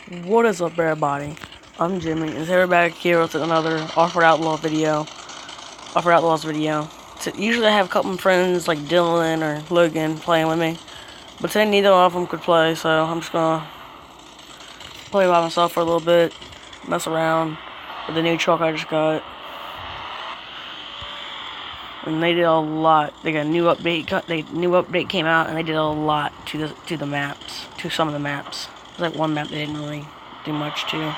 What is up, everybody? I'm Jimmy, and we're back here with another Off-Road Outlaw video. Off-Road Outlaws video. Usually I have a couple of friends like Dylan or Logan playing with me, but today neither of them could play, so I'm just gonna play by myself for a little bit, mess around with the new truck I just got. And they did a lot. They got a new update. New update came out, and they did a lot to the maps, to some of the maps. There's like one map they didn't really do much to.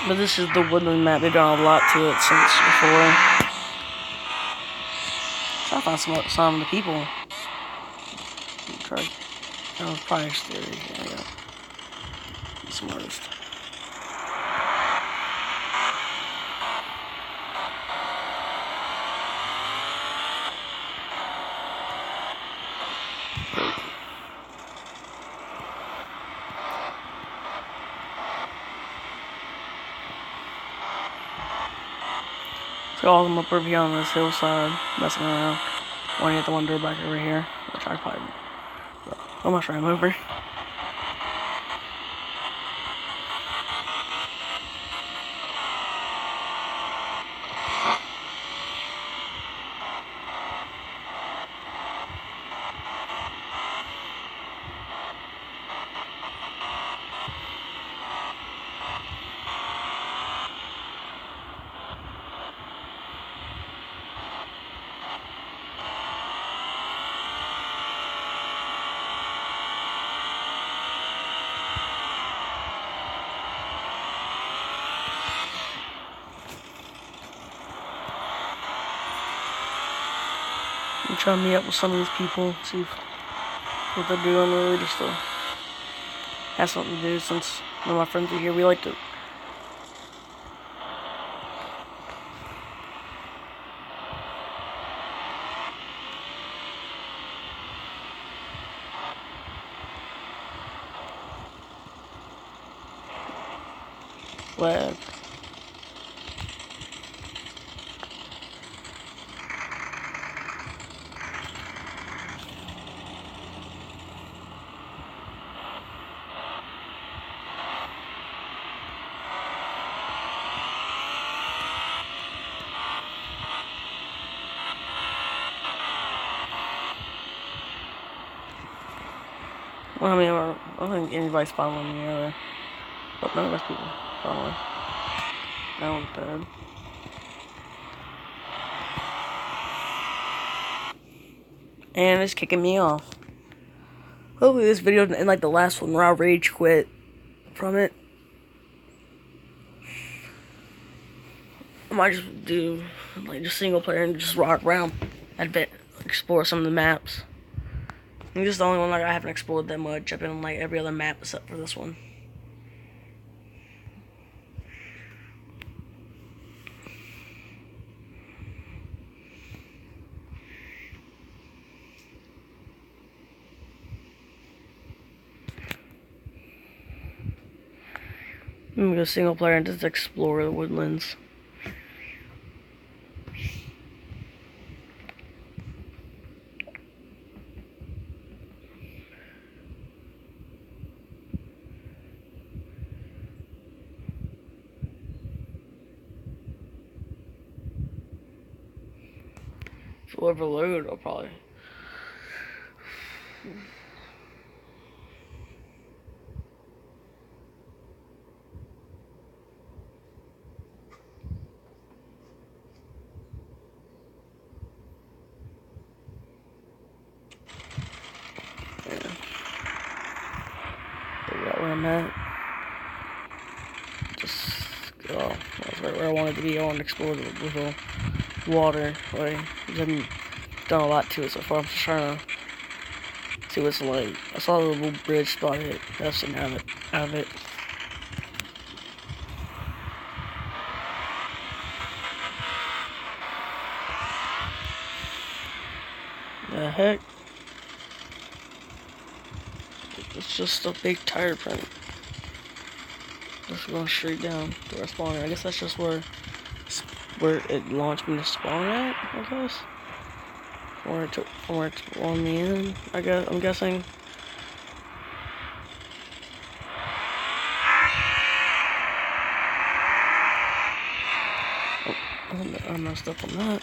But this is the woodland map. They've done a lot to it since before. Try to find some of the people. Try. That was probably scary. There we go. Smartest. So all of them up over here on this hillside, messing around. One hit the one dirt back over here. The tripod. I'm gonna try him over. I'm trying to meet up with some of these people, see what they're doing, really, just to have something to do since none of my friends are here. We like to. Flag. Well, I mean, I don't think anybody's following me either. But none of those people following. That one's bad. And it's kicking me off. Hopefully this video isn't like the last one where I rage quit from it. I might just do like just single player and just rock around. Explore some of the maps. I think this is the only one like I haven't explored that much. I've been on like every other map except for this one. I'm gonna go single player and just explore the woodlands. If it'll overload, I'll probably. Yeah. Figure out where I'm at. That's right where I wanted to be. I wanted to explore the little water. Like, I haven't done a lot to it so far. I'm just trying to see what's like. I saw the little bridge spot hit. That's an out of it. The heck? It's just a big tire print. Just going straight down to our spawner. I guess that's just where it launched me to spawn at, I guess. from where it's on me in, I'm guessing. Oh, I messed up on that.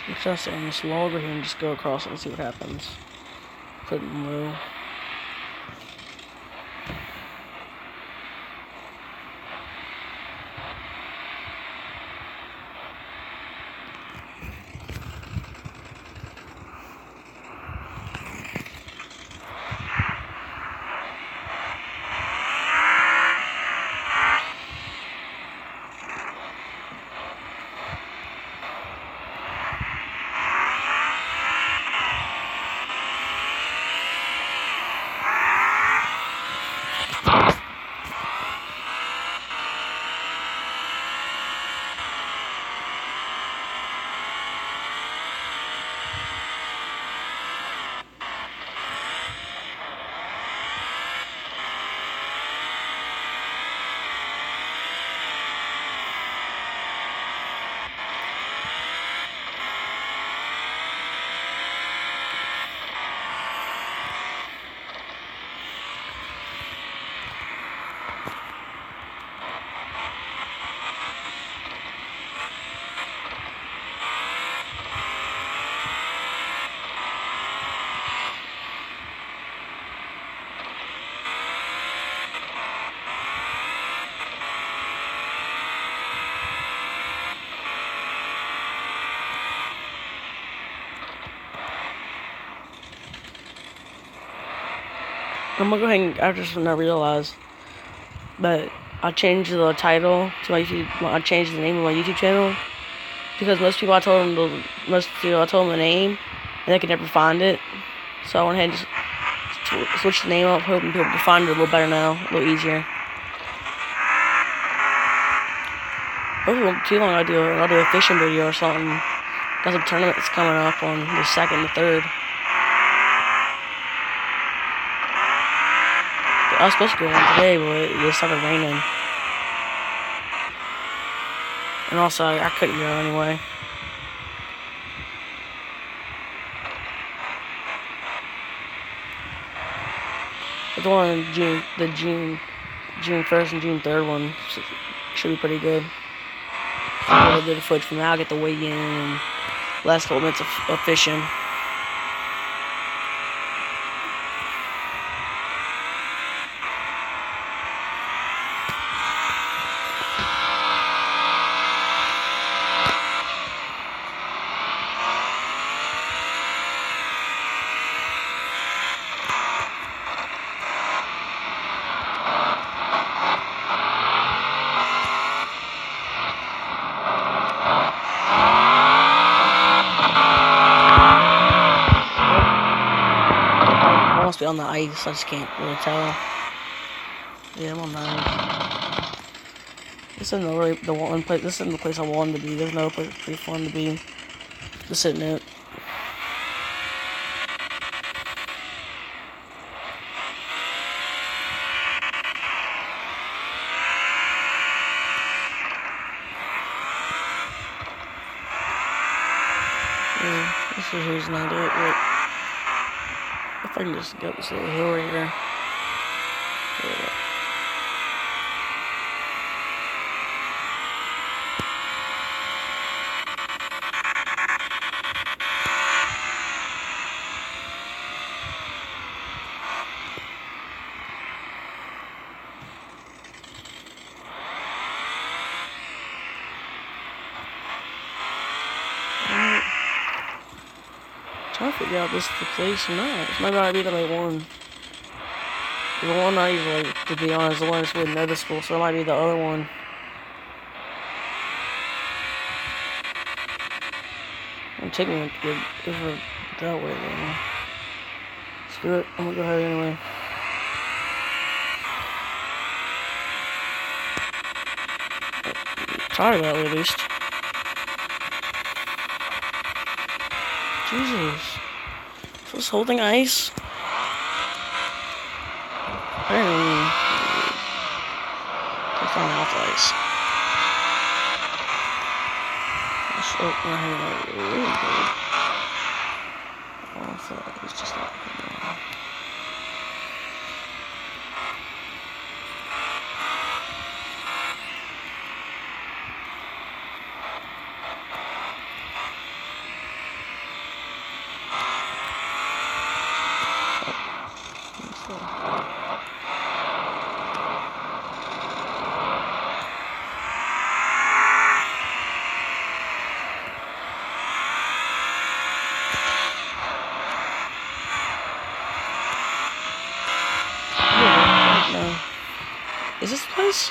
I'm trying to stay on this log over here and just go across it and see what happens. Put it in low. I'm gonna go ahead and, I just now realized that I changed the title to my YouTube, I changed the name of my YouTube channel, because most people I told them the name, and they could never find it, so I went ahead and just switch the name up, hoping people can find it a little better now, a little easier. Hopefully it won't be too long, I'll do a fishing video or something. Got some tournaments coming up on the 2nd and the 3rd. I was supposed to go on today, but it started raining. And also, I couldn't go anyway. But the one in June 1st and June 3rd one should be pretty good. A little bit of footage from that. I'll get the weigh in and last couple minutes of fishing. Be on the ice, I just can't really tell. Yeah, I'm on the ice. This isn't really the one place. This isn't the place I wanted to be. There's no place pretty fun to be. Just sitting in it. Yeah, this is the reason I do it. But if I can just get this little hill right here. Yeah. Trying to figure out this is the place or not. This might not be the right one. The one I usually, to be honest, the one that's really noticeable, so it might be the other one. It'll take me to get over that way though. Screw it, I'm gonna go ahead anyway. Try that way at least. Jesus. Is this whole thing ice? find out ice. Oh, my hand really good. Oh, I thought it was just not good. No. Is this the place?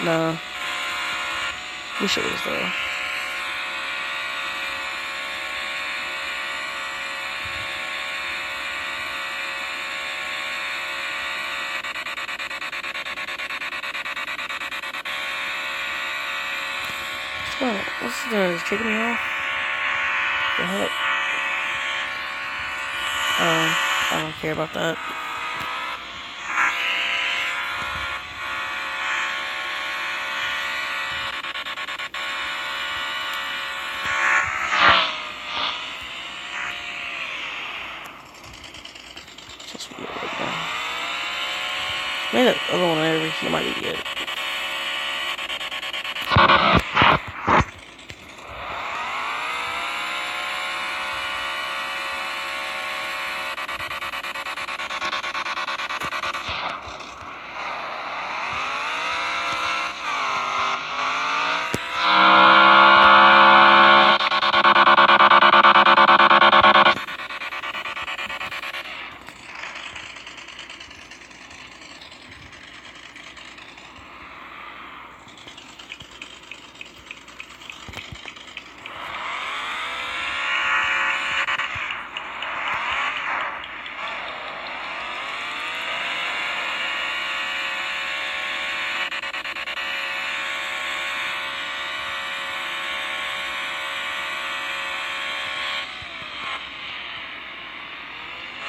No. Wish it was though. What's the kicking me off? The heck? I don't care about that. Just weird right now. Maybe that other one over here might be good.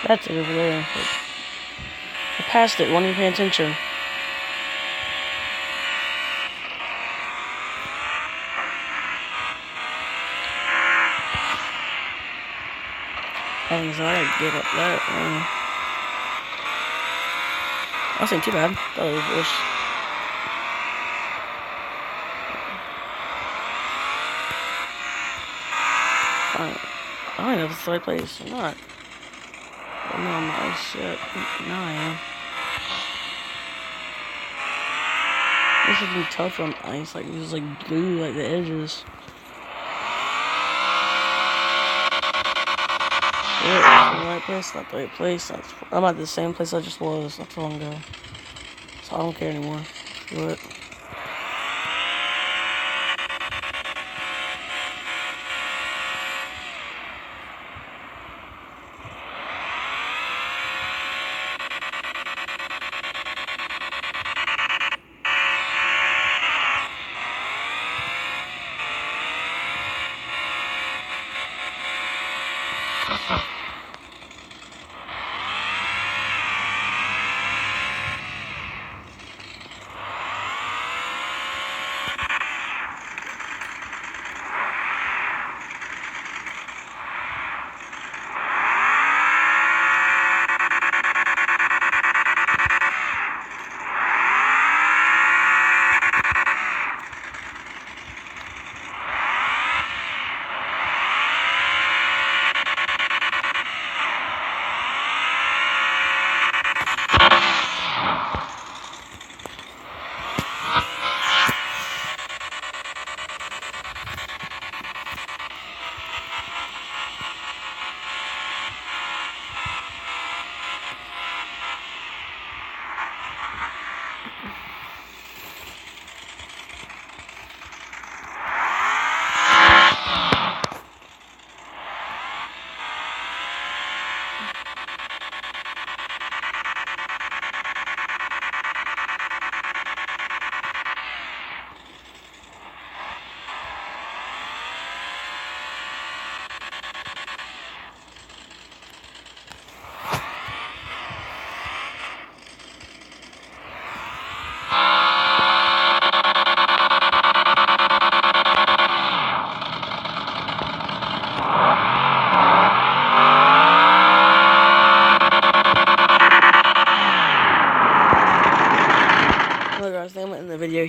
That's it over there. I passed it. Why don't you pay attention? Dang, so I gotta give up that. That ain't too bad. That was worse. I don't know if it's the right place or not. Oh, no, I'm not. Oh, shit. Now I am. This would be tough on ice. Like, just like glue, like the edges. Yeah, it's the right place, not the right place. I'm at the same place I just was not too long ago. So I don't care anymore. Do it.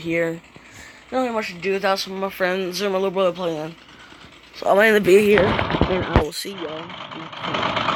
here. I don't have much to do without some of my friends or my little brother playing. So I'm gonna be here, and I will see y'all.